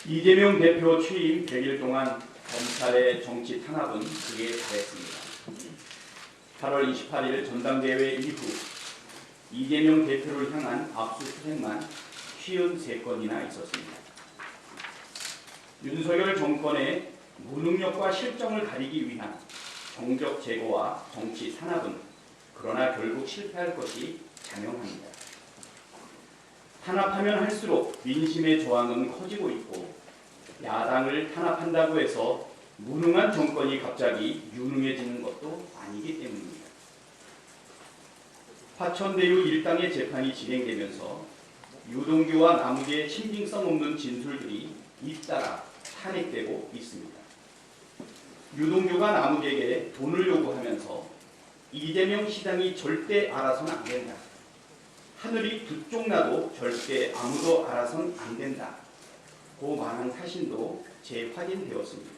이재명 대표 취임 100일 동안 검찰의 정치 탄압은 극에 달했습니다. 8월 28일 전당대회 이후 이재명 대표를 향한 압수수색만 53건이나 있었습니다. 윤석열 정권의 무능력과 실정을 가리기 위한 정적 제거와 정치 탄압은 그러나 결국 실패할 것이 자명합니다. 탄압하면 할수록 민심의 저항은 커지고 있고 야당을 탄압한다고 해서 무능한 정권이 갑자기 유능해지는 것도 아니기 때문입니다. 화천대유 일당의 재판이 진행되면서 유동규와 남욱의 신빙성 없는 진술들이 잇따라 탄핵되고 있습니다. 유동규가 남욱에게 돈을 요구하면서 이재명 시장이 절대 알아서는 안 된다. 하늘이 두 쪽 나도 절대 아무도 알아서는 안 된다. 고 말한 사실도 재확인되었습니다.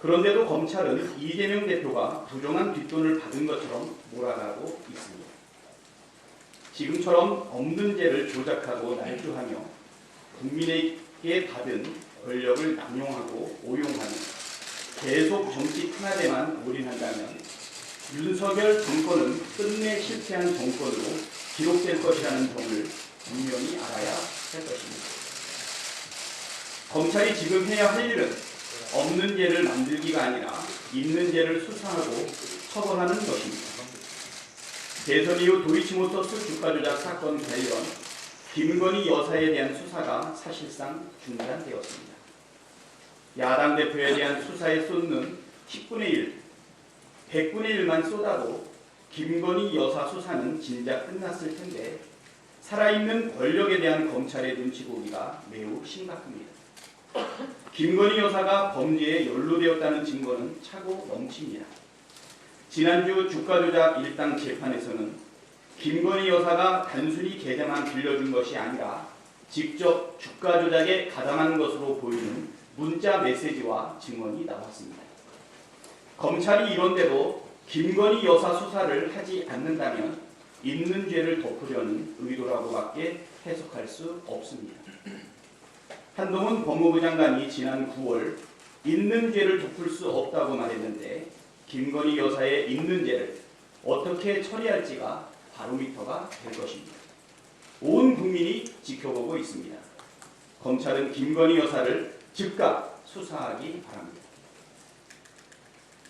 그런데도 검찰은 이재명 대표가 부정한 뒷돈을 받은 것처럼 몰아가고 있습니다. 지금처럼 없는 죄를 조작하고 날조하며 국민에게 받은 권력을 남용하고 오용하는 계속 정치 탄압에만 올인한다면 윤석열 정권은 끝내 실패한 정권으로 기록될 것이라는 점을 분명히 알아야 할 것입니다. 검찰이 지금 해야 할 일은 없는 죄를 만들기가 아니라 있는 죄를 수사하고 처벌하는 것입니다. 대선 이후 도이치모터스 주가 조작 사건 관련 김건희 여사에 대한 수사가 사실상 중단되었습니다. 야당 대표에 대한 수사에 쏟는 10분의 1, 100분의 1만 쏟아도 김건희 여사 수사는 진작 끝났을 텐데 살아있는 권력에 대한 검찰의 눈치 보기가 매우 심각합니다. 김건희 여사가 범죄에 연루되었다는 증거는 차고 넘칩니다. 지난주 주가조작 일당 재판에서는 김건희 여사가 단순히 계좌만 빌려준 것이 아니라 직접 주가조작에 가담한 것으로 보이는 문자 메시지와 증언이 나왔습니다. 검찰이 이런데도 김건희 여사 수사를 하지 않는다면 있는 죄를 덮으려는 의도라고밖에 해석할 수 없습니다. 한동훈 법무부 장관이 지난 9월 있는 죄를 덮을 수 없다고 말했는데 김건희 여사의 있는 죄를 어떻게 처리할지가 바로미터가 될 것입니다. 온 국민이 지켜보고 있습니다. 검찰은 김건희 여사를 즉각 수사하기 바랍니다.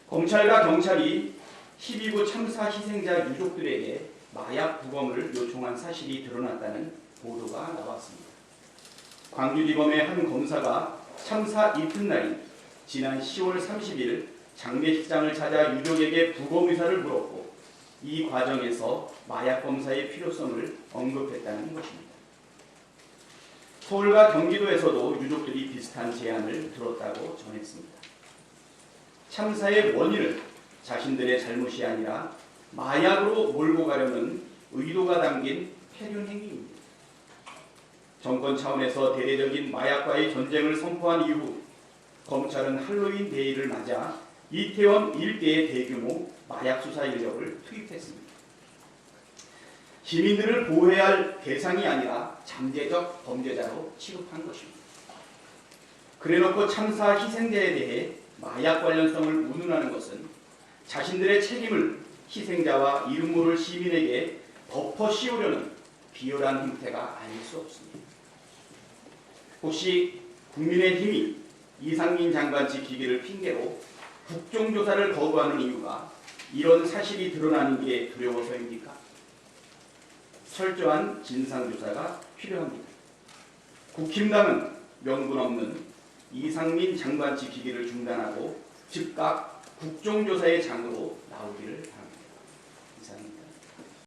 검찰과 경찰이 12구 참사 희생자 유족들에게 마약 부검을 요청한 사실이 드러났다는 보도가 나왔습니다. 광주지검의 한 검사가 참사 이튿날인 지난 10월 30일 장례식장을 찾아 유족에게 부검 의사를 물었고 이 과정에서 마약 검사의 필요성을 언급했다는 것입니다. 서울과 경기도에서도 유족들이 비슷한 제안을 들었다고 전했습니다. 참사의 원인을 자신들의 잘못이 아니라 마약으로 몰고 가려는 의도가 담긴 폐륜 행위입니다. 정권 차원에서 대대적인 마약과의 전쟁을 선포한 이후 검찰은 할로윈 데이를 맞아 이태원 일대의 대규모 마약 수사 인력을 투입했습니다. 시민들을 보호해야 할 대상이 아니라 잠재적 범죄자로 취급한 것입니다. 그래놓고 참사 희생자에 대해 마약 관련성을 운운하는 것은 자신들의 책임을 희생자와 이름 모를 시민에게 덮어 씌우려는 비열한 행태가 아닐 수 없습니다. 혹시 국민의힘이 이상민 장관 지키기를 핑계로 국정조사를 거부하는 이유가 이런 사실이 드러나는 게 두려워서입니까? 철저한 진상조사가 필요합니다. 국힘당은 명분 없는 이상민 장관 지키기를 중단하고 즉각 국정조사의 장으로 나오기를 바랍니다. 이상입니다.